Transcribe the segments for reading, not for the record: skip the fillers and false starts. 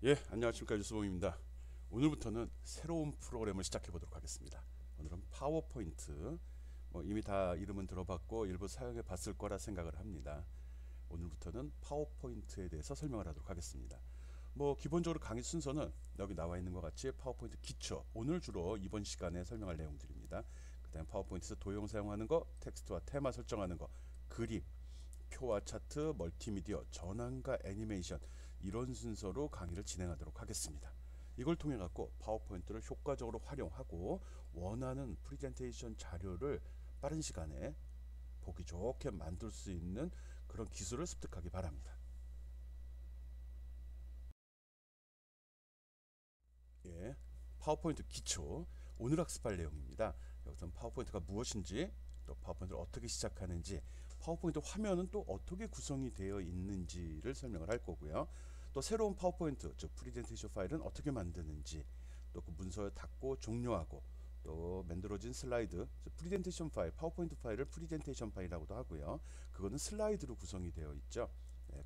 예, 안녕하십니까 유수봉입니다. 오늘부터는 새로운 프로그램을 시작해 보도록 하겠습니다. 오늘은 파워포인트, 이미 다 이름은 들어봤고 일부 사용해 봤을 거라 생각을 합니다. 오늘부터는 파워포인트에 대해서 설명을 하도록 하겠습니다. 기본적으로 강의 순서는 여기 나와 있는 것 같이 파워포인트 기초, 오늘 주로 이번 시간에 설명할 내용들입니다. 그 다음 파워포인트에서 도형 사용하는 거, 텍스트와 테마 설정하는 거, 그림, 표와 차트, 멀티미디어, 전환과 애니메이션, 이런 순서로 강의를 진행하도록 하겠습니다. 이걸 통해 갖고 파워포인트를 효과적으로 활용하고 원하는 프레젠테이션 자료를 빠른 시간에 보기 좋게 만들 수 있는 그런 기술을 습득하기 바랍니다. 예, 파워포인트 기초, 오늘 학습할 내용입니다. 여기서는 파워포인트가 무엇인지, 또 파워포인트를 어떻게 시작하는지, 파워포인트 화면은 또 어떻게 구성이 되어 있는지를 설명을 할 거고요. 또 새로운 파워포인트, 즉 프레젠테이션 파일은 어떻게 만드는지, 또 그 문서를 닫고 종료하고, 또 만들어진 슬라이드, 즉 프레젠테이션 파일, 파워포인트 파일을 프레젠테이션 파일이라고도 하고요. 그거는 슬라이드로 구성이 되어 있죠.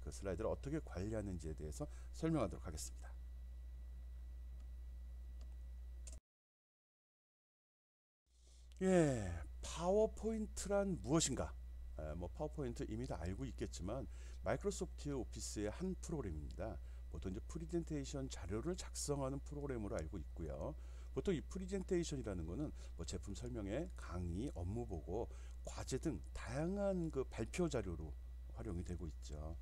그 슬라이드를 어떻게 관리하는지에 대해서 설명하도록 하겠습니다. 예, 파워포인트란 무엇인가? 파워포인트 이미 다 알고 있겠지만 마이크로소프트 오피스의 한 프로그램입니다. 보통 이제 프리젠테이션 자료를 작성하는 프로그램으로 알고 있고요. 보통 이 프리젠테이션이라는 거는 제품 설명회, 강의, 업무 보고, 과제 등 다양한 그 발표 자료로 활용이 되고 있죠.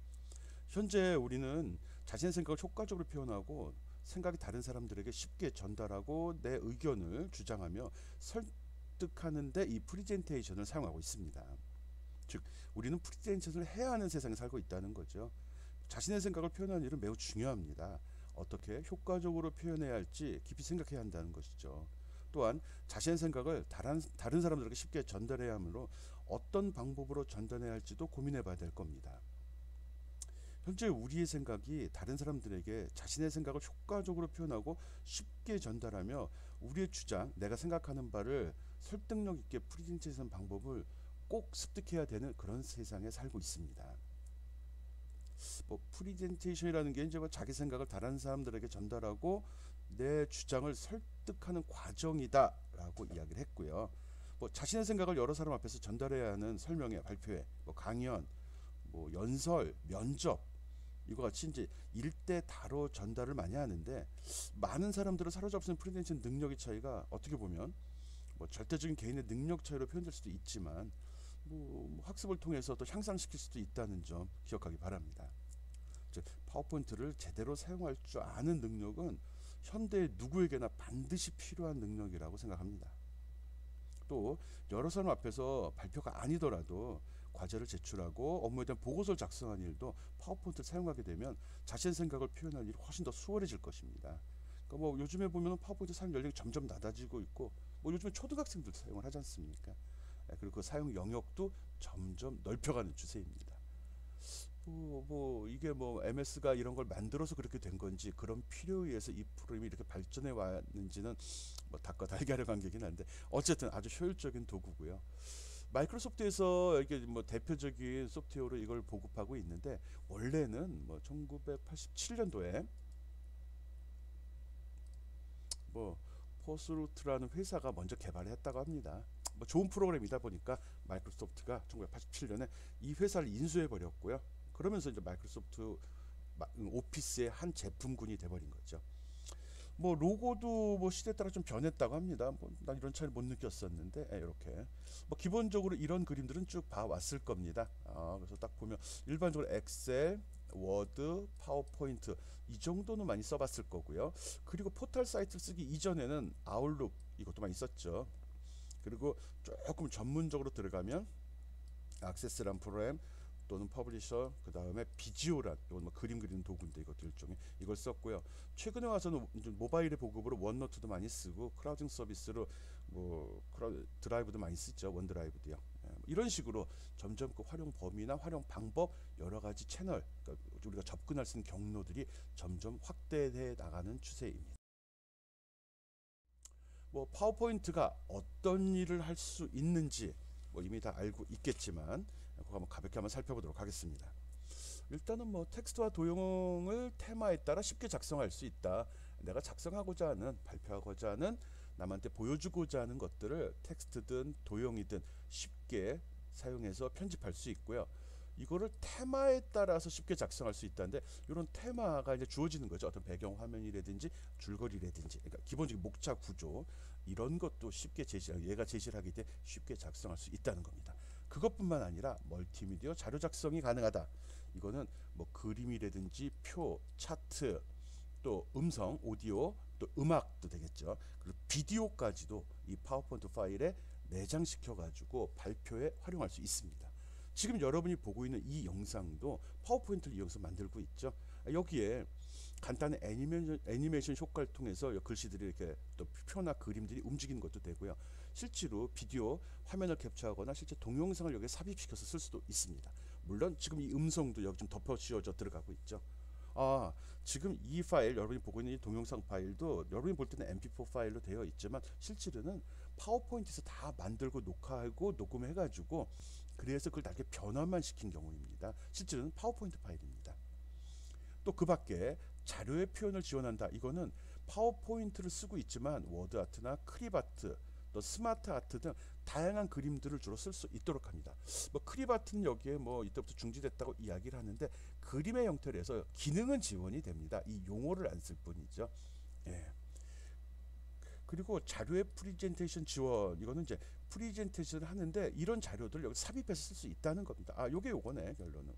현재 우리는 자신의 생각을 효과적으로 표현하고 생각이 다른 사람들에게 쉽게 전달하고 내 의견을 주장하며 설득하는데 이 프리젠테이션을 사용하고 있습니다. 즉 우리는 프리젠테이션을 해야 하는 세상에 살고 있다는 거죠. 자신의 생각을 표현하는 일은 매우 중요합니다. 어떻게 효과적으로 표현해야 할지 깊이 생각해야 한다는 것이죠. 또한 자신의 생각을 다른 사람들에게 쉽게 전달해야 하므로 어떤 방법으로 전달해야 할지도 고민해 봐야 될 겁니다. 현재 우리의 생각이 다른 사람들에게 자신의 생각을 효과적으로 표현하고 쉽게 전달하며 우리의 주장, 내가 생각하는 바를 설득력 있게 프레젠테이션 방법을 꼭 습득해야 되는 그런 세상에 살고 있습니다. 프레젠테이션이라는 게 이제 자기 생각을 다른 사람들에게 전달하고 내 주장을 설득하는 과정이다라고 이야기를 했고요. 자신의 생각을 여러 사람 앞에서 전달해야 하는 설명회, 발표회, 강연, 연설, 면접, 이거 같이 이제 일대 다로 전달을 많이 하는데 많은 사람들을 사로잡는 프레젠테이션 능력의 차이가 어떻게 보면 절대적인 개인의 능력 차이로 표현될 수도 있지만 학습을 통해서 또 향상시킬 수도 있다는 점 기억하기 바랍니다. 즉 파워포인트를 제대로 사용할 줄 아는 능력은 현대 누구에게나 반드시 필요한 능력이라고 생각합니다. 또 여러 사람 앞에서 발표가 아니더라도 과제를 제출하고 업무에 대한 보고서를 작성하는 일도 파워포인트를 사용하게 되면 자신의 생각을 표현하는 일이 훨씬 더 수월해질 것입니다. 그러니까 요즘에 보면 파워포인트 사용 연령이 점점 낮아지고 있고 요즘에 초등학생들도 사용을 하지 않습니까? 그리고 그 사용 영역도 점점 넓혀가는 추세입니다. 이게 MS가 이런 걸 만들어서 그렇게 된 건지 그런 필요에 의해서 이 프로그램이 이렇게 발전해 왔는지는 닭과 달걀의 관계긴 한데 어쨌든 아주 효율적인 도구고요. 마이크로소프트에서 이게 대표적인 소프트웨어로 이걸 보급하고 있는데 원래는 1987년도에 포스루트라는 회사가 먼저 개발을 했다고 합니다. 좋은 프로그램이다 보니까 마이크로소프트가 1987년에 이 회사를 인수해 버렸고요. 그러면서 이제 마이크로소프트 오피스의 한 제품군이 돼버린 거죠. 로고도 시대에 따라 좀 변했다고 합니다. 난 이런 차이를 못 느꼈었는데 이렇게 기본적으로 이런 그림들은 쭉 봐왔을 겁니다. 그래서 딱 보면 일반적으로 엑셀, 워드, 파워포인트 이 정도는 많이 써봤을 거고요. 그리고 포털 사이트를 쓰기 이전에는 아웃룩 이것도 많이 썼죠. 그리고 조금 전문적으로 들어가면 액세스란 프로그램 또는 퍼블리셔, 그 다음에 비지오란 이건 그림 그리는 도구인데 이것도 일종의 이걸 썼고요. 최근에 와서는 모바일의 보급으로 원노트도 많이 쓰고 크라우딩 서비스로 드라이브도 많이 쓰죠. 원드라이브도요. 이런 식으로 점점 그 활용 범위나 활용 방법 여러 가지 채널, 그러니까 우리가 접근할 수 있는 경로들이 점점 확대해 나가는 추세입니다. 파워포인트가 어떤 일을 할 수 있는지 이미 다 알고 있겠지만 그거 한번 가볍게 한번 살펴보도록 하겠습니다. 일단은 뭐 텍스트와 도형을 테마에 따라 쉽게 작성할 수 있다. 내가 작성하고자 하는, 발표하고자 하는, 남한테 보여주고자 하는 것들을 텍스트든 도형이든 쉽게 사용해서 편집할 수 있고요. 이거를 테마에 따라서 쉽게 작성할 수 있다는데, 이런 테마가 이제 주어지는 거죠. 어떤 배경 화면이라든지 줄거리라든지, 그러니까 기본적인 목차 구조, 이런 것도 쉽게 얘가 제시를 하기 때문에 쉽게 작성할 수 있다는 겁니다. 그것뿐만 아니라 멀티미디어 자료 작성이 가능하다. 이거는 뭐 그림이라든지 표, 차트, 또 음성, 오디오, 또 음악도 되겠죠. 그리고 비디오까지도 이 파워포인트 파일에 내장시켜 가지고 발표에 활용할 수 있습니다. 지금 여러분이 보고 있는 이 영상도 파워포인트를 이용해서 만들고 있죠. 여기에 간단한 애니메이션 효과를 통해서 글씨들이 이렇게 또 표나 그림들이 움직이는 것도 되고요. 실제로 비디오 화면을 캡처하거나 실제 동영상을 여기에 삽입시켜서 쓸 수도 있습니다. 물론 지금 이 음성도 여기 좀 덮어 씌워져 들어가고 있죠. 지금 이 파일, 여러분이 보고 있는 이 동영상 파일도 여러분이 볼 때는 mp4 파일로 되어 있지만 실제로는 파워포인트에서 다 만들고 녹화하고 녹음해가지고 그래서 그걸 나중에 변환만 시킨 경우입니다. 실제로는 파워포인트 파일입니다. 또 그 밖에 자료의 표현을 지원한다. 이거는 파워포인트를 쓰고 있지만 워드 아트나 크립 아트, 또 스마트 아트 등 다양한 그림들을 주로 쓸 수 있도록 합니다. 뭐 크립 아트는 여기에 뭐 이때부터 중지됐다고 이야기를 하는데 그림의 형태로 해서 기능은 지원이 됩니다. 이 용어를 안 쓸 뿐이죠. 예. 그리고 자료의 프리젠테이션 지원, 이거는 이제 프리젠테이션을 하는데 이런 자료들을 여기 삽입해서 쓸 수 있다는 겁니다. 요게 요거네 결론은.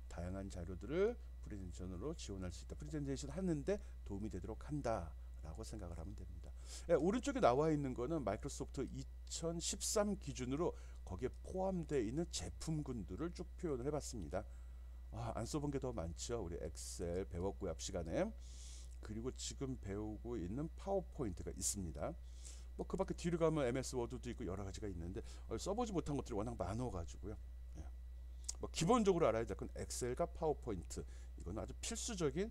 다양한 자료들을 프레젠테이션으로 지원할 수 있다. 프레젠테이션 하는데 도움이 되도록 한다 라고 생각을 하면 됩니다. 오른쪽에 나와 있는 거는 마이크로소프트 2013 기준으로 거기에 포함되어 있는 제품군들을 쭉 표현을 해봤습니다. 안 써본 게 더 많죠. 우리 엑셀 배웠고요 앞 시간에. 그리고 지금 배우고 있는 파워포인트가 있습니다. 뭐 그 밖에 뒤로 가면 MS 워드도 있고 여러 가지가 있는데 써보지 못한 것들이 워낙 많아가지고요. 뭐 기본적으로 알아야 될 건 엑셀과 파워포인트, 이건 아주 필수적인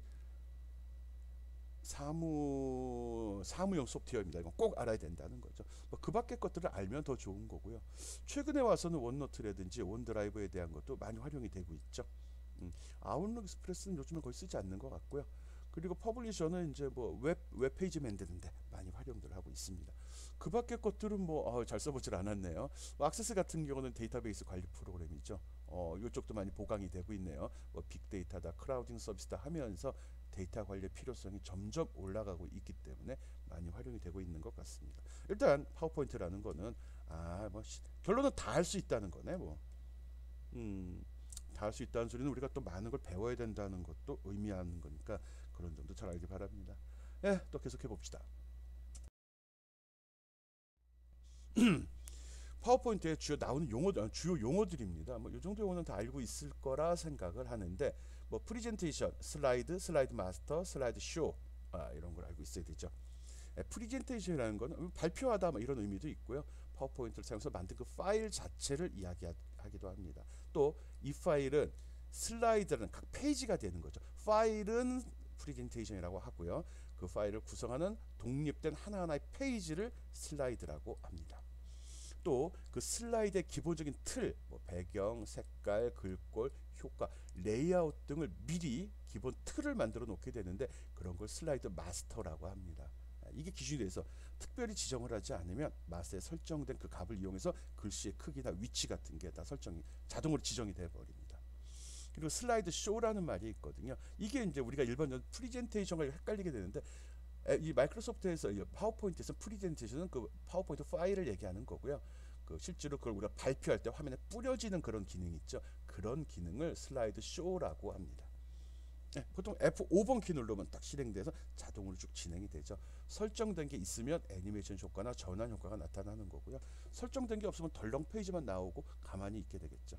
사무용 소프트웨어입니다. 이건 꼭 알아야 된다는 거죠. 뭐 그 밖의 것들을 알면 더 좋은 거고요. 최근에 와서는 원노트라든지 원드라이브에 대한 것도 많이 활용이 되고 있죠. 아웃룩 익스프레스는 요즘은 거의 쓰지 않는 것 같고요. 그리고 퍼블리셔는 이제 뭐 웹페이지 만드는데 많이 활용들 하고 있습니다. 그 밖의 것들은 뭐 잘 써보질 않았네요. 뭐 악세스 같은 경우는 데이터베이스 관리 프로그램이죠. 이쪽도 많이 보강이 되고 있네요. 뭐 빅데이터다, 크라우딩 서비스다 하면서 데이터 관리의 필요성이 점점 올라가고 있기 때문에 많이 활용이 되고 있는 것 같습니다. 일단 파워포인트라는 거는 뭐 결론은 다 할 수 있다는 거네. 뭐 다 할 수 있다는 소리는 우리가 또 많은 걸 배워야 된다는 것도 의미하는 거니까 그런 점도 잘 알기 바랍니다. 또 계속해 봅시다. 파워포인트에 주요 나오는 주요 용어들입니다. 뭐 이 정도 용어는 다 알고 있을 거라 생각을 하는데, 뭐 프리젠테이션, 슬라이드 마스터, 슬라이드 쇼, 이런 걸 알고 있어야 되죠. 프리젠테이션이라는 건 발표하다 뭐 이런 의미도 있고요. 파워포인트를 사용해서 만든 그 파일 자체를 이야기하기도 합니다. 또 이 파일은 슬라이드라는 각 페이지가 되는 거죠. 파일은 프리젠테이션이라고 하고요. 그 파일을 구성하는 독립된 하나하나의 페이지를 슬라이드라고 합니다. 또 그 슬라이드의 기본적인 틀, 뭐 배경, 색깔, 글꼴, 효과, 레이아웃 등을 미리 기본 틀을 만들어 놓게 되는데 그런 걸 슬라이드 마스터라고 합니다. 이게 기준이 돼서 특별히 지정을 하지 않으면 마스터에 설정된 그 값을 이용해서 글씨의 크기나 위치 같은 게 다 자동으로 지정이 돼 버립니다. 그리고 슬라이드 쇼라는 말이 있거든요. 이게 이제 우리가 일반적으로 프리젠테이션과 헷갈리게 되는데, 이 마이크로소프트에서 파워포인트에서 프리젠테이션은 그 파워포인트 파일을 얘기하는 거고요. 그 실제로 그걸 우리가 발표할 때 화면에 뿌려지는 그런 기능이 있죠. 그런 기능을 슬라이드 쇼라고 합니다. 보통 F5번 키 누르면 딱 실행돼서 자동으로 쭉 진행이 되죠. 설정된 게 있으면 애니메이션 효과나 전환 효과가 나타나는 거고요. 설정된 게 없으면 덜렁 페이지만 나오고 가만히 있게 되겠죠.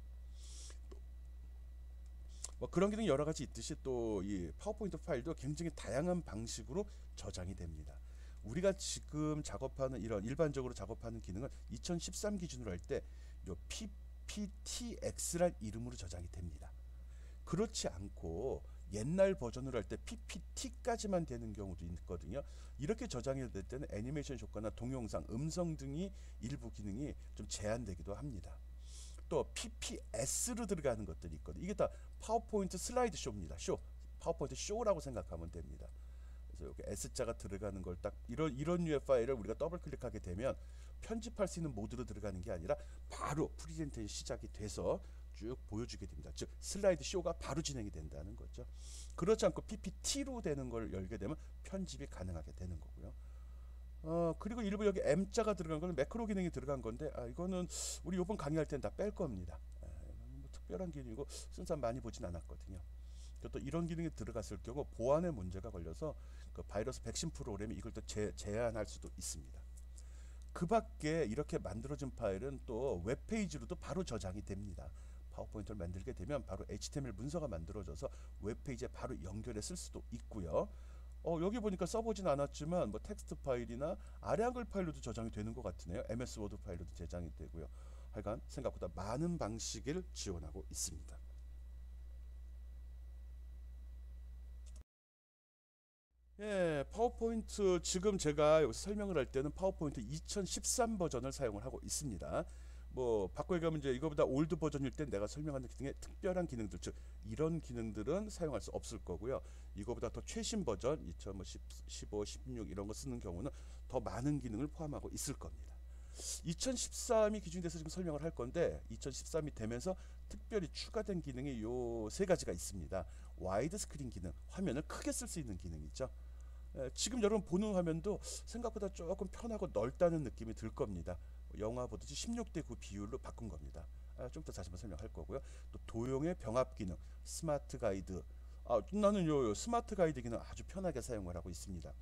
뭐 그런 기능이 여러 가지 있듯이 또 이 파워포인트 파일도 굉장히 다양한 방식으로 저장이 됩니다. 우리가 지금 작업하는 이런 일반적으로 작업하는 기능은 2013 기준으로 할 때 요 PPTX란 이름으로 저장이 됩니다. 그렇지 않고 옛날 버전으로 할 때 PPT까지만 되는 경우도 있거든요. 이렇게 저장이 될 때는 애니메이션 효과나 동영상, 음성 등이 일부 기능이 좀 제한되기도 합니다. 또 PPS로 들어가는 것들이 있거든요. 이게 다 파워포인트 슬라이드 쇼입니다. 쇼. 파워포인트 쇼라고 생각하면 됩니다. 그래서 여기 S자가 들어가는 걸 딱 이런 류의 파일을 우리가 더블 클릭하게 되면 편집할 수 있는 모드로 들어가는 게 아니라 바로 프리젠테이션 시작이 돼서 쭉 보여주게 됩니다. 즉 슬라이드 쇼가 바로 진행이 된다는 거죠. 그렇지 않고 PPT로 되는 걸 열게 되면 편집이 가능하게 되는 거고요. 그리고 일부 여기 M자가 들어간 거는 매크로 기능이 들어간 건데 이거는 우리 이번 강의할 때는 다 뺄 겁니다. 뭐 특별한 기능이고 쓴 사람 많이 보진 않았거든요. 또 이런 기능이 들어갔을 경우 보안에 문제가 걸려서 그 바이러스 백신 프로그램이 이걸 또 제한할 수도 있습니다. 그 밖에 이렇게 만들어진 파일은 또 웹페이지로도 바로 저장이 됩니다. 파워포인트를 만들게 되면 바로 HTML 문서가 만들어져서 웹페이지에 바로 연결해 쓸 수도 있고요. 여기 보니까 써보진 않았지만 뭐 텍스트 파일이나 아래 한글 파일로도 저장이 되는 것 같으네요. MS 워드 파일로도 저장이 되고요. 하여간 생각보다 많은 방식을 지원하고 있습니다. 예, 파워포인트 지금 제가 여기서 설명을 할 때는 파워포인트 2013 버전을 사용을 하고 있습니다. 뭐 바꿔 가면 이제 이거보다 올드 버전일 때 내가 설명하는 기능에 특별한 기능들, 즉 이런 기능들은 사용할 수 없을 거고요. 이거보다 더 최신 버전 2015, 16 이런 거 쓰는 경우는 더 많은 기능을 포함하고 있을 겁니다. 2013이 기준이 돼서 지금 설명을 할 건데 2013이 되면서 특별히 추가된 기능이 요 세 가지가 있습니다. 와이드 스크린 기능, 화면을 크게 쓸 수 있는 기능이죠. 지금 여러분 보는 화면도 생각보다 조금 편하고 넓다는 느낌이 들 겁니다. 영화 보듯이 16:9 비율로 바꾼 겁니다. 좀 더 다시 한번 설명할 거고요. 또 도형의 병합 기능, 스마트 가이드. 나는 요 스마트 가이드 기능 아주 편하게 사용을 하고 있습니다.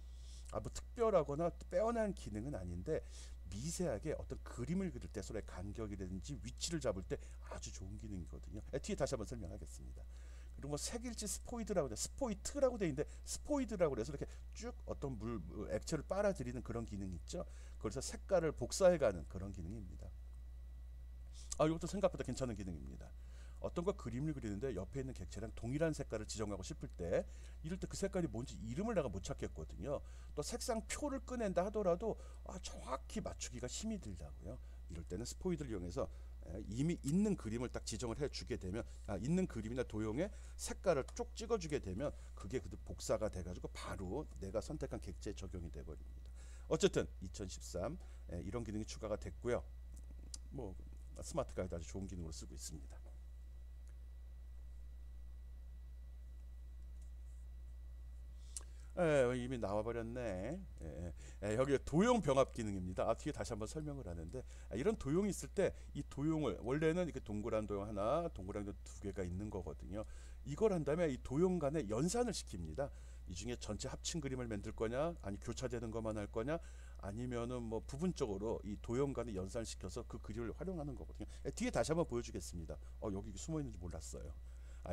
뭐 특별하거나 빼어난 기능은 아닌데 미세하게 어떤 그림을 그릴 때 서로의 간격이라든지 위치를 잡을 때 아주 좋은 기능이거든요. 뒤에 다시 한번 설명하겠습니다. 그리고 뭐 색일지 스포이드라고 돼, 스포이트라고 돼 있는데 스포이드라고 그래서 이렇게 쭉 어떤 액체를 빨아들이는 그런 기능이 있죠. 그래서 색깔을 복사해가는 그런 기능입니다. 이것도 생각보다 괜찮은 기능입니다. 어떤 거 그림을 그리는데 옆에 있는 객체랑 동일한 색깔을 지정하고 싶을 때 이럴 때 그 색깔이 뭔지 이름을 내가 못 찾겠거든요. 또 색상 표를 꺼낸다 하더라도 정확히 맞추기가 힘이 들다고요. 이럴 때는 스포이드를 이용해서 이미 있는 그림을 딱 지정을 해주게 되면 있는 그림이나 도형에 색깔을 쭉 찍어주게 되면 그게 복사가 돼가지고 바로 내가 선택한 객체에 적용이 돼버립니다. 어쨌든 2013 이런 기능이 추가가 됐고요. 뭐 스마트 가이드 아주 좋은 기능으로 쓰고 있습니다. 이미 나와버렸네. 여기 도형 병합 기능입니다. 뒤에 다시 한번 설명을 하는데 이런 도형이 있을 때 이 도형을 원래는 이렇게 동그란 도형 하나, 동그란 도형 두 개가 있는 거거든요. 이걸 한 다음에 이 도형 간에 연산을 시킵니다. 이 중에 전체 합친 그림을 만들 거냐, 아니 교차되는 것만 할 거냐, 아니면은 뭐 부분적으로 이 도형 간에 연산을 시켜서 그 그림을 활용하는 거거든요. 뒤에 다시 한번 보여주겠습니다. 여기 숨어 있는지 몰랐어요.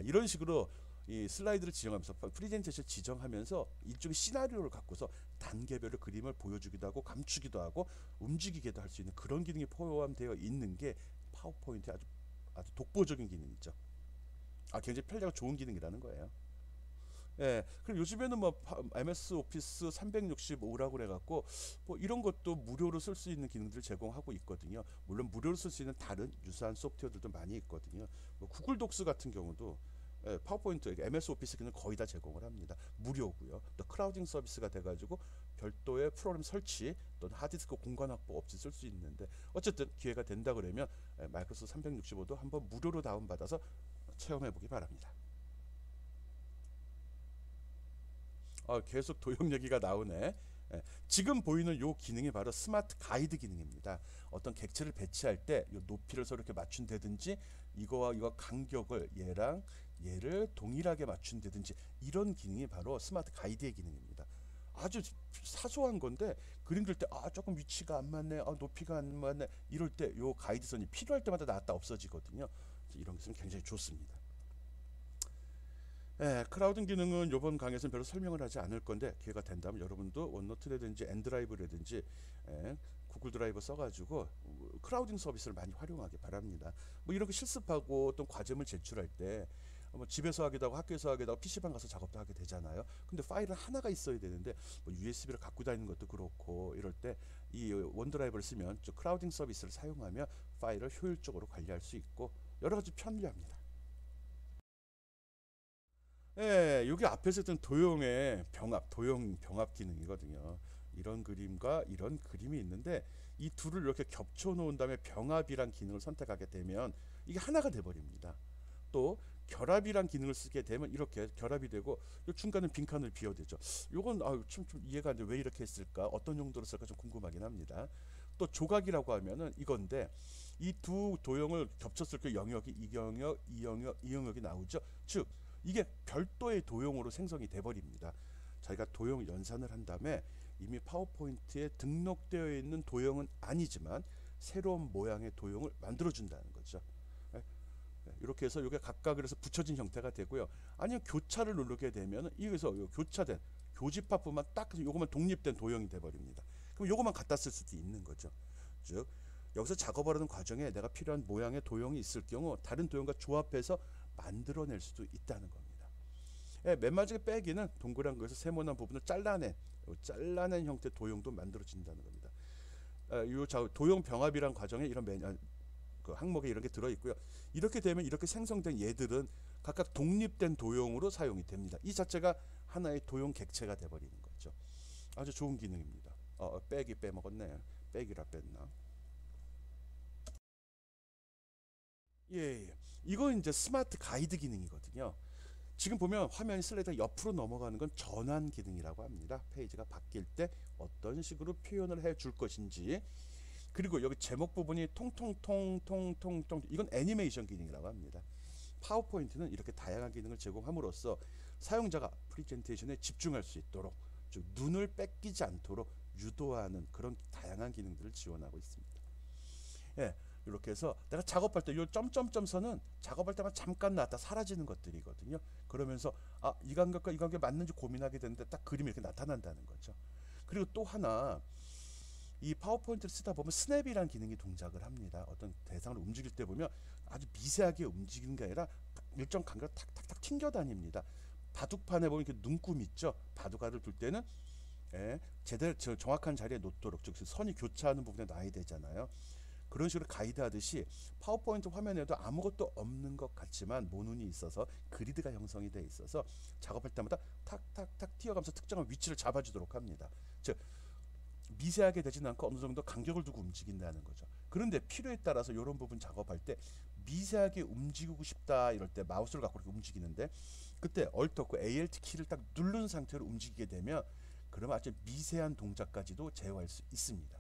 이런 식으로 이 슬라이드를 지정하면서 프리젠테이션 지정하면서 일종의 시나리오를 갖고서 단계별로 그림을 보여주기도 하고 감추기도 하고 움직이기도 할 수 있는 그런 기능이 포함되어 있는 게 파워포인트의 아주 독보적인 기능이죠. 굉장히 편리하고 좋은 기능이라는 거예요. 그리고 요즘에는 뭐 MS 오피스 365라고 그래갖고 뭐 이런 것도 무료로 쓸 수 있는 기능들을 제공하고 있거든요. 물론 무료로 쓸 수 있는 다른 유사한 소프트웨어들도 많이 있거든요. 뭐 구글 독스 같은 경우도 파워포인트, MS 오피스 기능 거의 다 제공을 합니다. 무료고요. 또 크라우딩 서비스가 돼가지고 별도의 프로그램 설치 또는 하드디스크 공간 확보 없이 쓸 수 있는데 어쨌든 기회가 된다 그러면 마이크로소프트 365도 한번 무료로 다운받아서 체험해 보기 바랍니다. 계속 도형 얘기가 나오네. 지금 보이는 요 기능이 바로 스마트 가이드 기능입니다. 어떤 객체를 배치할 때 요 높이를 서로 이렇게 맞춘다든지 이거와 이거 간격을 얘랑 얘를 동일하게 맞춘다든지 이런 기능이 바로 스마트 가이드의 기능입니다. 아주 사소한 건데 그림 그릴 때 조금 위치가 안 맞네, 높이가 안 맞네 이럴 때 요 가이드선이 필요할 때마다 나왔다 없어지거든요. 이런 것은 굉장히 좋습니다. 크라우딩 기능은 이번 강의에서는 별로 설명을 하지 않을 건데 기회가 된다면 여러분도 원노트라든지 엔드라이브라든지 구글 드라이브 써가지고 크라우딩 서비스를 많이 활용하기 바랍니다. 뭐 이렇게 실습하고 또 과제물 제출할 때 뭐 집에서 하기도 하고 학교에서 하기도 하고 PC방 가서 작업도 하게 되잖아요. 근데 파일은 하나가 있어야 되는데 뭐 USB를 갖고 다니는 것도 그렇고 이럴 때 이 원드라이브를 쓰면 크라우딩 서비스를 사용하면 파일을 효율적으로 관리할 수 있고 여러 가지 편리합니다. 예, 여기 앞에서 했던 도형의 병합, 도형 병합 기능이거든요. 이런 그림과 이런 그림이 있는데 이 둘을 이렇게 겹쳐 놓은 다음에 병합이란 기능을 선택하게 되면 이게 하나가 돼 버립니다. 또 결합이란 기능을 쓰게 되면 이렇게 결합이 되고 요 중간은 빈칸을 비워야 되죠. 요건 좀 이해가 안 돼. 왜 이렇게 했을까? 어떤 용도로 쓸까 좀 궁금하긴 합니다. 또 조각이라고 하면은 이건데 이 두 도형을 겹쳤을 때 영역이 이 영역, 이 영역, 이 영역이 나오죠. 즉 이게 별도의 도형으로 생성이 돼 버립니다. 저희가 도형 연산을 한 다음에 이미 파워포인트에 등록되어 있는 도형은 아니지만 새로운 모양의 도형을 만들어 준다는 거죠. 이렇게 해서 이게 각각 그래서 붙여진 형태가 되고요. 아니면 교차를 누르게 되면 여기서 교차된 교집합부만 딱 요것만 독립된 도형이 돼 버립니다. 그럼 요것만 갖다 쓸 수도 있는 거죠. 즉 여기서 작업을 하는 과정에 내가 필요한 모양의 도형이 있을 경우 다른 도형과 조합해서 만들어낼 수도 있다는 겁니다. 맨 마지막에 빼기는 동그란 거에서 세모난 부분을 잘라낸 형태 도형도 만들어진다는 겁니다. 이 도형 병합이란 과정에 이런 그 항목에 이런 게 들어 있고요. 이렇게 되면 이렇게 생성된 얘들은 각각 독립된 도형으로 사용이 됩니다. 이 자체가 하나의 도형 객체가 돼 버리는 거죠. 아주 좋은 기능입니다. 빼기 빼먹었네. 빼기라 뺐나? 예. 이건 이제 스마트 가이드 기능이거든요. 지금 보면 화면이 슬라이드가 옆으로 넘어가는 건 전환 기능이라고 합니다. 페이지가 바뀔 때 어떤 식으로 표현을 해 줄 것인지. 그리고 여기 제목 부분이 통통통통통통 이건 애니메이션 기능이라고 합니다. 파워포인트는 이렇게 다양한 기능을 제공함으로써 사용자가 프레젠테이션에 집중할 수 있도록 즉 눈을 뺏기지 않도록 유도하는 그런 다양한 기능들을 지원하고 있습니다. 예, 이렇게 해서 내가 작업할 때 이 점점점 선은 작업할 때만 잠깐 나왔다 사라지는 것들이거든요. 그러면서 이 간격과 이 간격이 맞는지 고민하게 되는데 딱 그림이 이렇게 나타난다는 거죠. 그리고 또 하나 이 파워포인트를 쓰다 보면 스냅이라는 기능이 동작을 합니다. 어떤 대상을 움직일 때 보면 아주 미세하게 움직이는 게 아니라 일정 간격을 탁탁탁 튕겨 다닙니다. 바둑판에 보면 이렇게 눈금 있죠. 바둑알을 둘 때는 제대로 정확한 자리에 놓도록 즉 선이 교차하는 부분에 놔야 되잖아요. 그런 식으로 가이드하듯이 파워포인트 화면에도 아무것도 없는 것 같지만 모눈이 있어서 그리드가 형성이 돼 있어서 작업할 때마다 탁탁탁 튀어가면서 특정한 위치를 잡아주도록 합니다. 즉 미세하게 되지는 않고 어느 정도 간격을 두고 움직인다는 거죠. 그런데 필요에 따라서 이런 부분 작업할 때 미세하게 움직이고 싶다 이럴 때 마우스를 갖고 이렇게 움직이는데 그때 Alt 그 ALT 키를 딱 누른 상태로 움직이게 되면 그러면 아주 미세한 동작까지도 제어할 수 있습니다.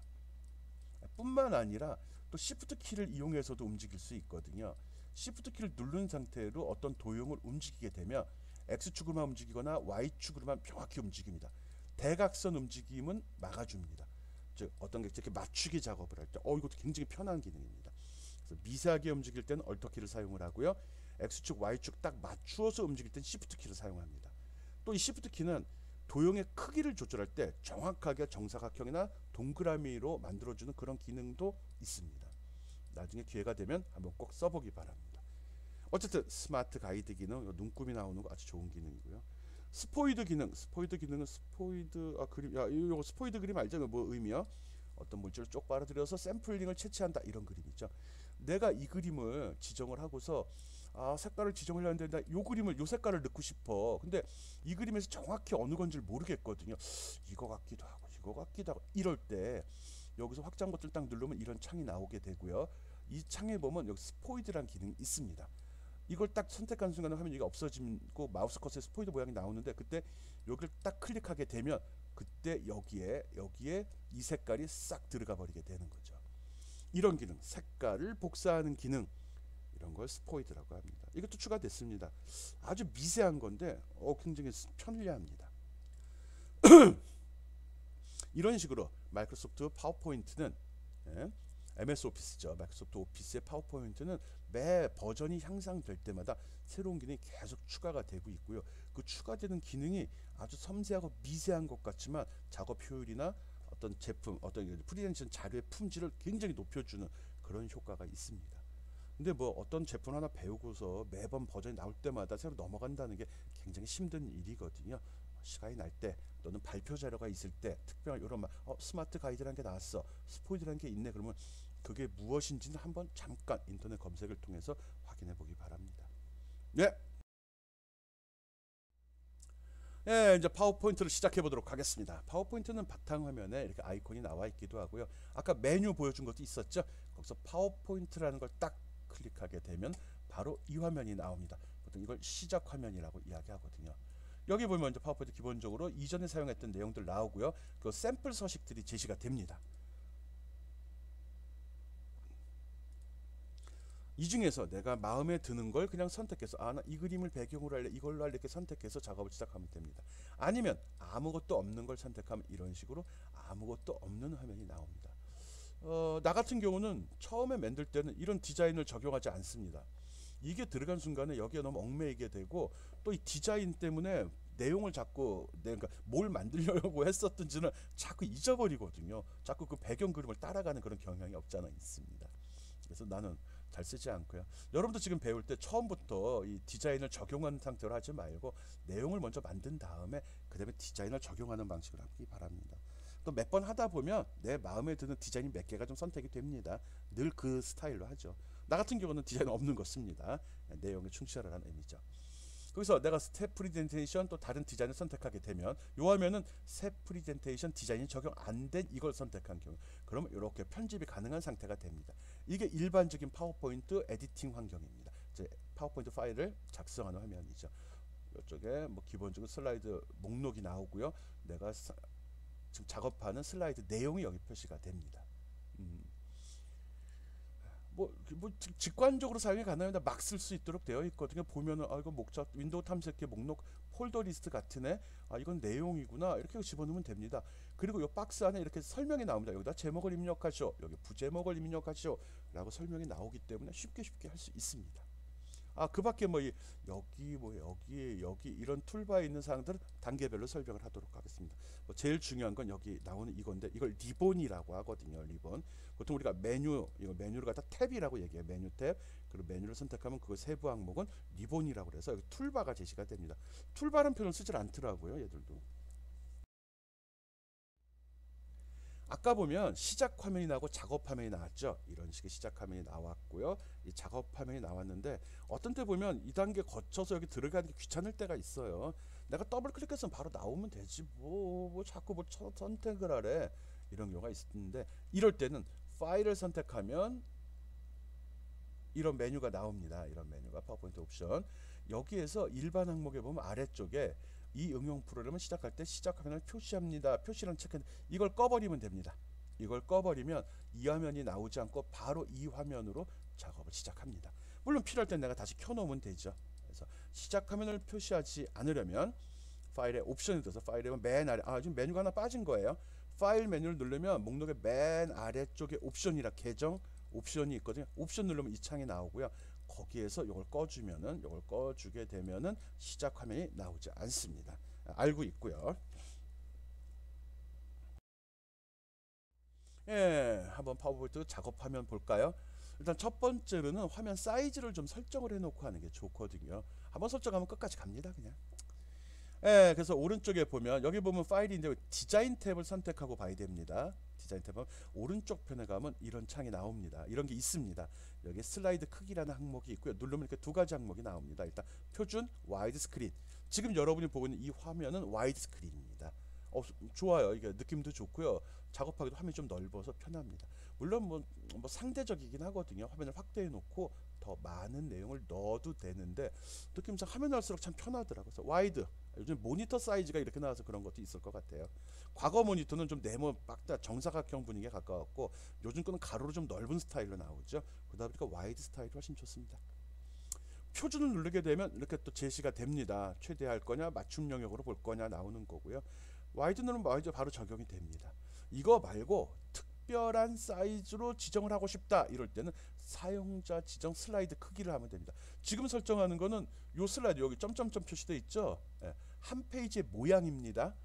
뿐만 아니라 또 Shift 키를 이용해서도 움직일 수 있거든요. Shift 키를 누른 상태로 어떤 도형을 움직이게 되면 X축으로만 움직이거나 Y축으로만 명확히 움직입니다. 대각선 움직임은 막아줍니다. 즉 어떤 게 이렇게 맞추기 작업을 할 때 이것도 굉장히 편한 기능입니다. 그래서 미세하게 움직일 때는 Alt 키를 사용을 하고요. X축, Y축 딱 맞추어서 움직일 때는 Shift 키를 사용합니다. 또 이 Shift 키는 도형의 크기를 조절할 때 정확하게 정사각형이나 동그라미로 만들어주는 그런 기능도 있습니다. 나중에 기회가 되면 한번 꼭 써보기 바랍니다. 어쨌든 스마트 가이드 기능, 눈금이 나오는 거 아주 좋은 기능이고요. 스포이드 기능은 그림, 이거 스포이드 그림 알죠? 뭐 의미야? 어떤 물질을 쪽 빨아들여서 샘플링을 채취한다 이런 그림이죠. 내가 이 그림을 지정을 하고서 색깔을 지정을 해야 되는데 요 색깔을 넣고 싶어. 근데 이 그림에서 정확히 어느 건지 모르겠거든요. 이거 같기도 하고 이거 같기도 하고 이럴 때 여기서 확장 버튼을 딱 누르면 이런 창이 나오게 되고요. 이 창에 보면 여기 스포이드라는 기능이 있습니다. 이걸 딱 선택하는 순간에 화면이 없어지고 마우스 컷에 스포이드 모양이 나오는데 그때 여기를 딱 클릭하게 되면 그때 여기에 이 색깔이 싹 들어가 버리게 되는 거죠. 이런 기능, 색깔을 복사하는 기능 이런 걸 스포이드라고 합니다. 이것도 추가됐습니다. 아주 미세한 건데 굉장히 편리합니다. 이런 식으로 마이크로소프트 파워포인트는 MS 오피스죠. 마이크로소프트 오피스의 파워포인트는 매 버전이 향상될 때마다 새로운 기능이 계속 추가가 되고 있고요. 그 추가되는 기능이 아주 섬세하고 미세한 것 같지만 작업 효율이나 어떤 제품, 어떤 프리젠테이션 자료의 품질을 굉장히 높여주는 그런 효과가 있습니다. 근데 뭐 어떤 제품 하나 배우고서 매번 버전이 나올 때마다 새로 넘어간다는 게 굉장히 힘든 일이거든요. 시간이 날 때 또는 발표 자료가 있을 때 특별한 이런 스마트 가이드라는 게 나왔어, 스포이드라는 게 있네, 그러면 그게 무엇인지는 한번 잠깐 인터넷 검색을 통해서 확인해 보기 바랍니다. 네. 예, 이제 파워포인트를 시작해 보도록 하겠습니다. 파워포인트는 바탕화면에 이렇게 아이콘이 나와 있기도 하고요. 아까 메뉴 보여준 것도 있었죠. 거기서 파워포인트라는 걸 딱 클릭하게 되면 바로 이 화면이 나옵니다. 보통 이걸 시작 화면이라고 이야기하거든요. 여기 보면 이제 파워포인트 기본적으로 이전에 사용했던 내용들 나오고요. 그 샘플 서식들이 제시가 됩니다. 이 중에서 내가 마음에 드는 걸 그냥 선택해서 나 이 그림을 배경으로 할래, 이걸로 할래, 이렇게 선택해서 작업을 시작하면 됩니다. 아니면 아무것도 없는 걸 선택하면 이런 식으로 아무것도 없는 화면이 나옵니다. 나 같은 경우는 처음에 만들 때는 이런 디자인을 적용하지 않습니다. 이게 들어간 순간에 여기에 너무 얽매이게 되고 또 이 디자인 때문에 내용을 자꾸 내가 뭘 만들려고 했었던지는 자꾸 잊어버리거든요. 자꾸 그 배경 그림을 따라가는 그런 경향이 없잖아 있습니다. 그래서 나는 잘 쓰지 않고요. 여러분도 지금 배울 때 처음부터 이 디자인을 적용하는 상태로 하지 말고 내용을 먼저 만든 다음에 그 다음에 디자인을 적용하는 방식으로 하기 바랍니다. 또 몇 번 하다 보면 내 마음에 드는 디자인이 몇 개가 좀 선택이 됩니다. 늘 그 스타일로 하죠. 나 같은 경우는 디자인 없는 거 씁니다. 내용에 충실하라는 의미죠. 거기서 내가 스텝 프리젠테이션 또 다른 디자인을 선택하게 되면 요 화면은 스텝 프리젠테이션 디자인이 적용 안 된 이걸 선택한 경우 그러면 이렇게 편집이 가능한 상태가 됩니다. 이게 일반적인 파워포인트 에디팅 환경입니다. 이제 파워포인트 파일을 작성하는 화면이죠. 이쪽에 뭐 기본적으로 슬라이드 목록이 나오고요. 내가 지금 작업하는 슬라이드 내용이 여기 표시가 됩니다. 뭐 직관적으로 사용이 가능합니다. 막 쓸 수 있도록 되어 있거든요. 보면은 이거 목차 윈도우 탐색기 목록 폴더 리스트 같으네. 이건 내용이구나. 이렇게 집어넣으면 됩니다. 그리고 이 박스 안에 이렇게 설명이 나옵니다. 여기다 제목을 입력하시오. 여기 부제목을 입력하시오. 라고 설명이 나오기 때문에 쉽게 할 수 있습니다. 그 밖에 여기 이런 툴바에 있는 사항들은 단계별로 설명을 하도록 하겠습니다. 제일 중요한 건 여기 나오는 이건데 이걸 리본이라고 하거든요. 리본. 보통 우리가 메뉴를 갖다 탭이라고 얘기해요. 메뉴 탭. 그리고 메뉴를 선택하면 그 세부 항목은 리본이라고 해서 여기 툴바가 제시가 됩니다. 툴바라는 표현을 쓰질 않더라고요. 얘들도. 아까 보면 시작 화면이 나오고 작업 화면이 나왔죠. 이런 식의 시작 화면이 나왔고요. 이 작업 화면이 나왔는데 어떤 때 보면 이 단계 거쳐서 여기 들어가는 게 귀찮을 때가 있어요. 내가 더블 클릭해서 바로 나오면 되지 뭐 자꾸 선택을 하래. 이런 경우가 있는데 이럴 때는 파일을 선택하면 이런 메뉴가 나옵니다. 이런 메뉴가 파워포인트 옵션. 여기에서 일반 항목에 보면 아래쪽에 이 응용 프로그램을 시작할 때 시작 화면을 표시합니다. 표시라는 체크 이걸 꺼버리면 됩니다. 이걸 꺼버리면 이 화면이 나오지 않고 바로 이 화면으로 작업을 시작합니다. 물론 필요할 때 내가 다시 켜놓으면 되죠. 그래서 시작 화면을 표시하지 않으려면 파일에 옵션이 들어서 파일에 맨 아래 지금 메뉴가 하나 빠진 거예요. 파일 메뉴를 누르면 목록의 맨 아래쪽에 옵션이라 계정 옵션이 있거든요. 옵션 누르면 이 창이 나오고요. 거기에서 이걸 꺼주게 되면은 시작 화면이 나오지 않습니다. 알고 있고요. 한번 파워포인트 작업하면 볼까요? 일단 첫 번째로는 화면 사이즈를 좀 설정을 해놓고 하는 게 좋거든요. 한번 설정하면 끝까지 갑니다, 그냥. 그래서 오른쪽에 보면 여기 보면 파일인데 디자인 탭을 선택하고 봐야 됩니다. 디자인 탭은 오른쪽 편에 가면 이런 창이 나옵니다. 이런 게 있습니다. 여기 슬라이드 크기라는 항목이 있고요. 누르면 이렇게 두 가지 항목이 나옵니다. 일단 표준 와이드 스크린. 지금 여러분이 보고 있는 이 화면은 와이드 스크린입니다. 좋아요. 이게 느낌도 좋고요. 작업하기도 화면이 좀 넓어서 편합니다. 물론 뭐 상대적이긴 하거든요. 화면을 확대해 놓고 더 많은 내용을 넣어도 되는데 느낌상 화면 할수록 참 편하더라고요. 그래서 와이드. 요즘 모니터 사이즈가 이렇게 나와서 그런 것도 있을 것 같아요. 과거 모니터는 좀 네모 빡다 정사각형 분위기에 가까웠고 요즘 거는 가로로 좀 넓은 스타일로 나오죠. 그러다 보니까 와이드 스타일이 훨씬 좋습니다. 표준을 누르게 되면 이렇게 또 제시가 됩니다. 최대할 거냐 맞춤 영역으로 볼 거냐 나오는 거고요. 와이드 누르면 와이드 바로 적용이 됩니다. 이거 말고 특별한 사이즈로 지정을 하고 싶다 이럴 때는 사용자 지정 슬라이드 크기를 하면 됩니다. 지금 설정하는 거는 요 슬라이드 여기 점점점 표시되어 있죠. 한 페이지의 모양입니다.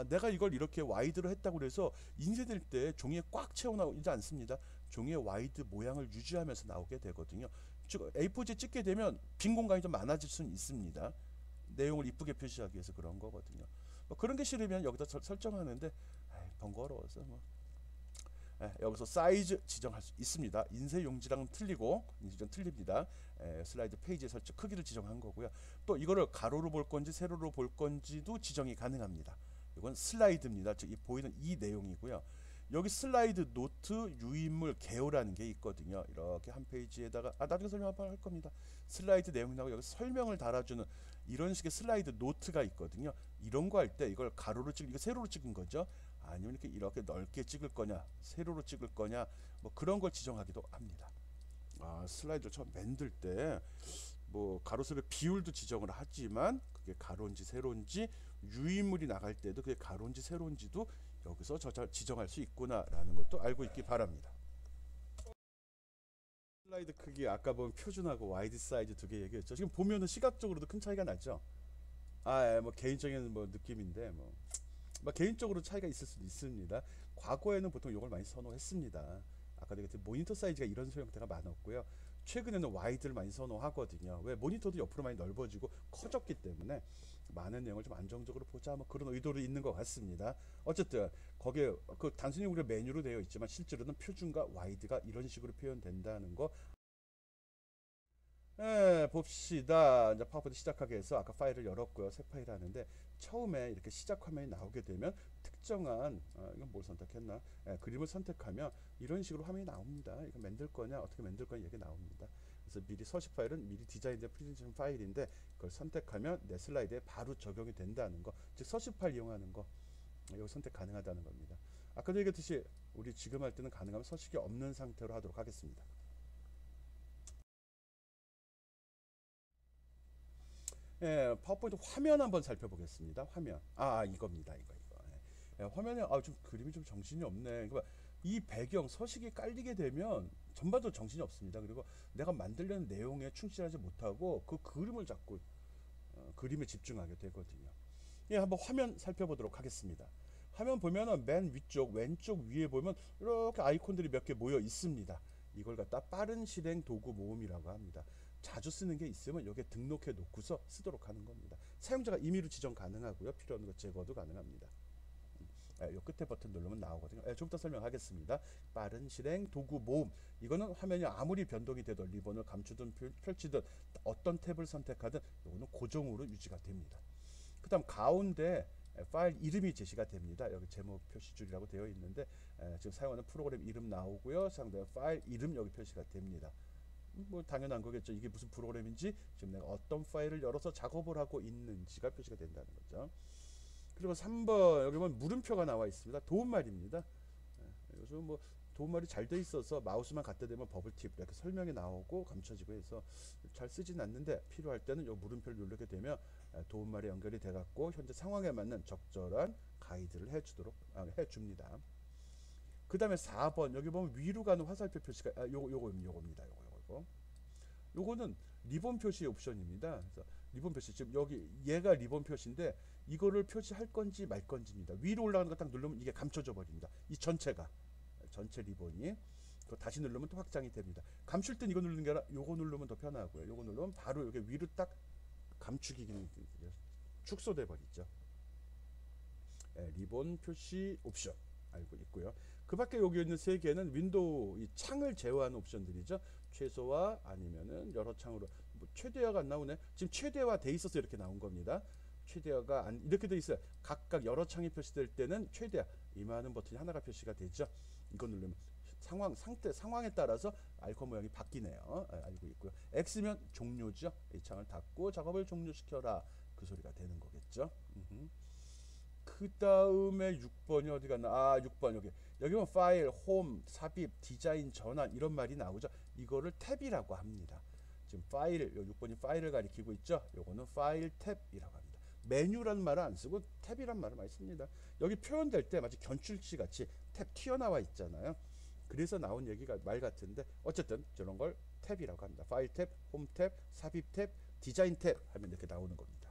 내가 이걸 이렇게 와이드로 했다고 해서 인쇄될 때 종이에 꽉 채워나오지 않습니다. 종이의 와이드 모양을 유지하면서 나오게 되거든요. 즉 A4지에 찍게 되면 빈 공간이 좀 많아질 수는 있습니다. 내용을 이쁘게 표시하기 위해서 그런 거거든요. 뭐 그런 게 싫으면 여기다 설정하는데 번거로워서 뭐 여기서 사이즈 지정할 수 있습니다. 인쇄 용지랑 틀리고 인쇄용 틀립니다. 슬라이드 페이지 설정 크기를 지정한 거고요. 또 이거를 가로로 볼 건지 세로로 볼 건지도 지정이 가능합니다. 이건 슬라이드입니다. 즉 이 보이는 이 내용이고요. 여기 슬라이드 노트 유인물 개요라는 게 있거든요. 이렇게 한 페이지에다가 나중에 설명 한번 할 겁니다. 슬라이드 내용 나오고 여기 설명을 달아주는 이런 식의 슬라이드 노트가 있거든요. 이런 거 할 때 이걸 가로로 이거 세로로 찍은 거죠. 아니면 이렇게 넓게 찍을 거냐, 세로로 찍을 거냐, 뭐 그런 걸 지정하기도 합니다. 슬라이드를 처음 만들 때 뭐 가로 세로 비율도 지정을 하지만 그게 가로인지 세로인지 유인물이 나갈 때도 그게 가로인지 세로인지도 여기서 지정할 수 있구나라는 것도 알고 있기 바랍니다. 슬라이드 크기 아까 본 표준하고 와이드 사이즈 두 개 얘기했죠. 지금 보면은 시각적으로도 큰 차이가 나죠. 뭐 개인적인 뭐 느낌인데 뭐 개인적으로 차이가 있을 수도 있습니다. 과거에는 보통 이걸 많이 선호했습니다. 아까도 얘기했듯이 모니터 사이즈가 이런 형태가 많았고요. 최근에는 와이드를 많이 선호하거든요. 왜 모니터도 옆으로 많이 넓어지고 커졌기 때문에 많은 내용을 좀 안정적으로 보자 뭐 그런 의도로 있는 것 같습니다. 어쨌든 거기에 단순히 우리가 메뉴로 되어 있지만 실제로는 표준과 와이드가 이런 식으로 표현된다는 거. 봅시다. 이제 파워포인트 시작하게 해서 아까 파일을 열었고요. 새 파일 하는데 처음에 이렇게 시작 화면이 나오게 되면 특정한 이건 뭘 선택했나? 그림을 선택하면 이런 식으로 화면이 나옵니다. 이거 만들 거냐, 어떻게 만들 거냐 얘기 나옵니다. 그래서 미리 서식 파일은 미리 디자인된 프레젠테이션 파일인데 그걸 선택하면 내 슬라이드에 바로 적용이 된다는 거. 즉 서식 파일 이용하는 거. 이거 선택 가능하다는 겁니다. 아까도 얘기했듯이 우리 지금 할 때는 가능하면 서식이 없는 상태로 하도록 하겠습니다. 파워포인트 화면 한번 살펴보겠습니다. 화면. 이겁니다. 이거. 화면에 좀 그림이 좀 정신이 없네. 그러니까 이 배경 서식이 깔리게 되면 전반적으로 정신이 없습니다. 그리고 내가 만들려는 내용에 충실하지 못하고 그 그림을 자꾸 그림에 집중하게 되거든요. 한번 화면 살펴보도록 하겠습니다. 화면 보면은 맨 위쪽 왼쪽 위에 보면 이렇게 아이콘들이 몇 개 모여 있습니다. 이걸 갖다 빠른 실행 도구 모음이라고 합니다. 자주 쓰는 게 있으면 여기에 등록해 놓고서 쓰도록 하는 겁니다. 사용자가 임의로 지정 가능하고요. 필요한 것 제거도 가능합니다. 요 끝에 버튼 누르면 나오거든요. 좀더 설명하겠습니다. 빠른 실행 도구 모음. 이거는 화면이 아무리 변동이 돼도 리본을 감추든 펼치든 어떤 탭을 선택하든 이거는 고정으로 유지가 됩니다. 그 다음 가운데 파일 이름이 제시가 됩니다. 여기 제목 표시줄이라고 되어 있는데 지금 사용하는 프로그램 이름 나오고요. 사용되는 파일 이름 여기 표시가 됩니다. 뭐 당연한 거겠죠. 이게 무슨 프로그램인지 지금 내가 어떤 파일을 열어서 작업을 하고 있는지가 표시가 된다는 거죠. 그리고 3번 여기 보면 물음표가 나와 있습니다. 도움말입니다. 요즘 뭐 도움말이 잘 돼 있어서 마우스만 갖다 대면 버블팁 이렇게 설명이 나오고 감춰지고 해서 잘 쓰진 않는데 필요할 때는 요 물음표를 누르게 되면 도움말에 연결이 돼 갖고 현재 상황에 맞는 적절한 가이드를 해줍니다. 그 다음에 4번 여기 보면 위로 가는 화살표 표시가 요겁니다. 요거는 리본 표시 옵션입니다. 그래서 리본 표시 지금 여기 얘가 리본 표시인데 이거를 표시할 건지 말 건지입니다. 위로 올라가는 거 딱 누르면 이게 감춰져 버립니다. 이 전체가 전체 리본이 그거 다시 누르면 또 확장이 됩니다. 감출 땐 이거 누르는 게 아니라 요거 누르면 더 편하고요. 요거 누르면 바로 여기 위로 딱 감추기 기능이 축소돼 버리죠. 리본 표시 옵션 알고 있고요. 그 밖에 여기 있는 세 개는 윈도우 이 창을 제어하는 옵션들이죠. 최소화 아니면은 여러 창으로 뭐 최대화가 안 나오네. 지금 최대화 돼 있어서 이렇게 나온 겁니다. 최대화가 이렇게 돼 있어요. 각각 여러 창이 표시될 때는 최대화 이만한 버튼이 하나가 표시가 되죠. 이거 누르면 상황에 따라서 아이콘 모양이 바뀌네요. 알고 있고요. X면 종료죠. 이 창을 닫고 작업을 종료시켜라. 그 소리가 되는 거겠죠. 그 다음에 6번이 어디 갔나? 6번 여기 보면 파일, 홈, 삽입, 디자인, 전환 이런 말이 나오죠. 이거를 탭이라고 합니다. 지금 파일, 6번이 파일을 가리키고 있죠. 요거는 파일 탭이라고 합니다. 메뉴라는 말을 안 쓰고 탭이란 말을 많이 씁니다. 여기 표현될 때 마치 견출시 같이 탭 튀어나와 있잖아요. 그래서 나온 얘기가 말 같은데 어쨌든 저런 걸 탭이라고 합니다. 파일 탭, 홈 탭, 삽입 탭, 디자인 탭 하면 이렇게 나오는 겁니다.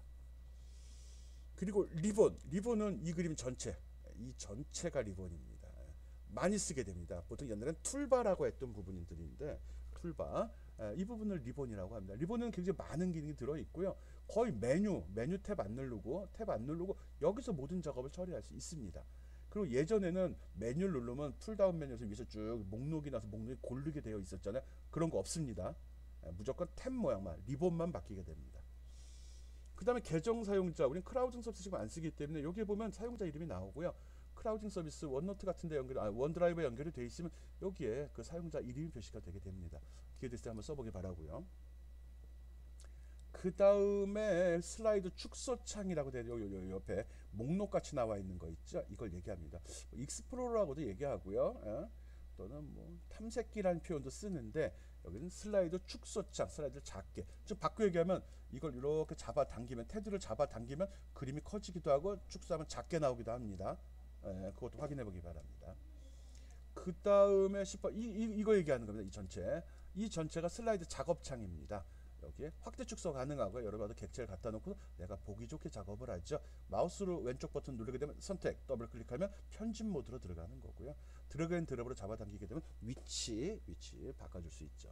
그리고 리본은 이 그림 전체, 이 전체가 리본입니다. 많이 쓰게 됩니다. 보통 옛날엔 툴바라고 했던 부분들인데 툴바 이 부분을 리본이라고 합니다. 리본은 굉장히 많은 기능이 들어 있고요. 거의 메뉴 탭 안 누르고 여기서 모든 작업을 처리할 수 있습니다. 그리고 예전에는 메뉴를 누르면 풀다운 메뉴에서 위에서 쭉 목록이 나서 목록이 고르게 되어 있었잖아요. 그런 거 없습니다. 무조건 탭 모양만 리본만 바뀌게 됩니다. 그 다음에 계정 사용자, 우리는 크라우징 서비스 지금 안 쓰기 때문에 여기에 보면 사용자 이름이 나오고요. 크라우징 서비스 원노트 같은 데 원드라이브에 연결이 되어 있으면 여기에 그 사용자 이름이 표시가 되게 됩니다. 기회 됐을 때 한번 써보기 바라고요. 그 다음에 슬라이드 축소창이라고 되어 요 옆에 목록같이 나와 있는 거 있죠. 이걸 얘기합니다. 익스플로러라고도 얘기하고요. 또는 뭐 탐색기라는 표현도 쓰는데 여기는 슬라이드 축소창, 슬라이드를 작게, 좀 바꿔 얘기하면 이걸 이렇게 잡아당기면, 테두리를 잡아당기면 그림이 커지기도 하고 축소하면 작게 나오기도 합니다. 그것도 확인해 보기 바랍니다. 그 다음에 10번 이거 얘기하는 겁니다. 이 전체가 슬라이드 작업창입니다. 여기에 확대 축소 가능하고요. 여러분도 객체를 갖다 놓고 내가 보기 좋게 작업을 하죠. 마우스로 왼쪽 버튼 누르게 되면 선택, 더블 클릭하면 편집 모드로 들어가는 거고요. 드래그 앤 드롭으로 잡아당기게 되면 위치 바꿔줄 수 있죠.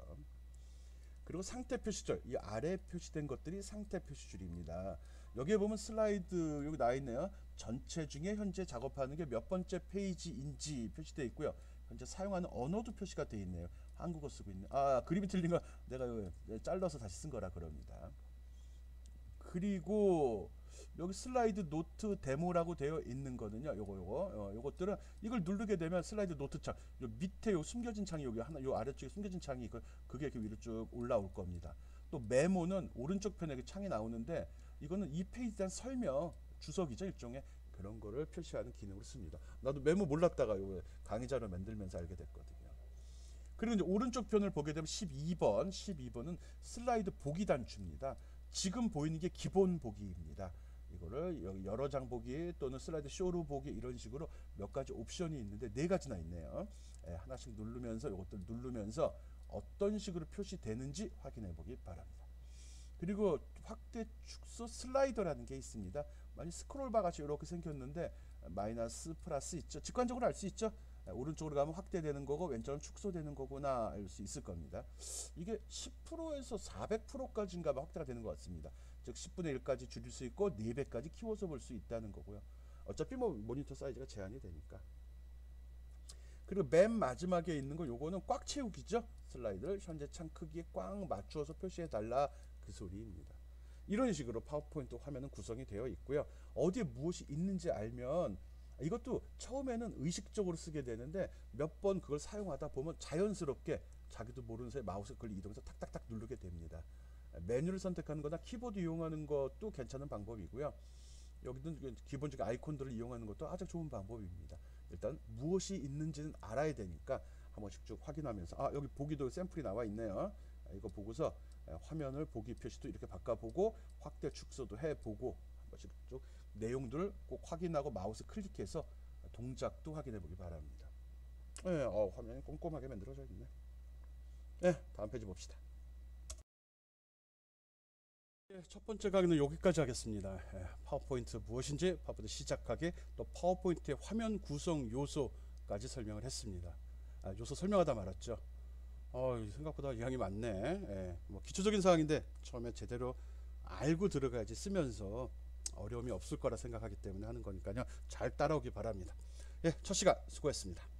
그리고 상태 표시줄, 이 아래 표시된 것들이 상태 표시줄입니다. 여기에 보면 슬라이드 여기 나와 있네요. 전체 중에 현재 작업하는 게 몇 번째 페이지인지 표시되어 있고요. 현재 사용하는 언어도 표시가 되어 있네요. 한국어 쓰고 있네. 그림이 틀린 거 내가 잘라서 다시 쓴 거라 그럽니다. 그리고 여기 슬라이드 노트 데모라고 되어 있는 거는요. 요것들은 이걸 누르게 되면 슬라이드 노트 창, 요 밑에 요 숨겨진 창이 여기 하나, 요 아래쪽에 숨겨진 창이 그게 이렇게 위로 쭉 올라올 겁니다. 또 메모는 오른쪽 편에 창이 나오는데 이거는 이 페이지에 대한 설명, 주석이죠, 일종의 그런 거를 표시하는 기능으로 씁니다. 나도 메모 몰랐다가 요 강의 자료 만들면서 알게 됐거든요. 그리고 이제 오른쪽 편을 보게 되면 12번은 슬라이드 보기 단추입니다. 지금 보이는 게 기본 보기입니다. 이거를 여기 여러 장 보기 또는 슬라이드 쇼로 보기 이런 식으로 몇 가지 옵션이 있는데 4가지나 있네요. 하나씩 누르면서 이것들 누르면서 어떤 식으로 표시되는지 확인해 보기 바랍니다. 그리고 확대 축소 슬라이더라는 게 있습니다. 많이 스크롤바 같이 이렇게 생겼는데 마이너스 플러스 있죠. 직관적으로 알 수 있죠. 오른쪽으로 가면 확대되는 거고 왼쪽은 축소되는 거구나 알 수 있을 겁니다. 이게 10%에서 400%까지인가 확대가 되는 것 같습니다. 즉 10분의 1까지 줄일 수 있고 4배까지 키워서 볼 수 있다는 거고요. 어차피 뭐 모니터 사이즈가 제한이 되니까. 그리고 맨 마지막에 있는 거 요거는 꽉 채우기죠. 슬라이드를 현재 창 크기에 꽉 맞추어서 표시해 달라 그 소리입니다. 이런 식으로 파워포인트 화면은 구성이 되어 있고요. 어디에 무엇이 있는지 알면 이것도 처음에는 의식적으로 쓰게 되는데 몇 번 그걸 사용하다 보면 자연스럽게 자기도 모르는 사이에 마우스 그걸 이동해서 탁탁탁 누르게 됩니다. 메뉴를 선택하는 거나 키보드 이용하는 것도 괜찮은 방법이고요. 여기는 기본적인 아이콘들을 이용하는 것도 아주 좋은 방법입니다. 일단 무엇이 있는지는 알아야 되니까 한 번씩 쭉 확인하면서 여기 보기도 샘플이 나와 있네요. 이거 보고서 화면을 보기 표시도 이렇게 바꿔보고 확대 축소도 해보고 한 번씩 쭉 내용들을 꼭 확인하고 마우스 클릭해서 동작도 확인해 보기 바랍니다. 화면이 꼼꼼하게 만들어져 있네. 다음 페이지 봅시다. 첫 번째 강의는 여기까지 하겠습니다. 파워포인트 무엇인지, 파워포인트 시작하기, 또 파워포인트의 화면 구성 요소까지 설명을 했습니다. 요소 설명하다 말았죠. 생각보다 양이 많네. 뭐 기초적인 사항인데 처음에 제대로 알고 들어가야지 쓰면서 어려움이 없을 거라 생각하기 때문에 하는 거니까요. 잘 따라오기 바랍니다. 첫 시간 수고했습니다.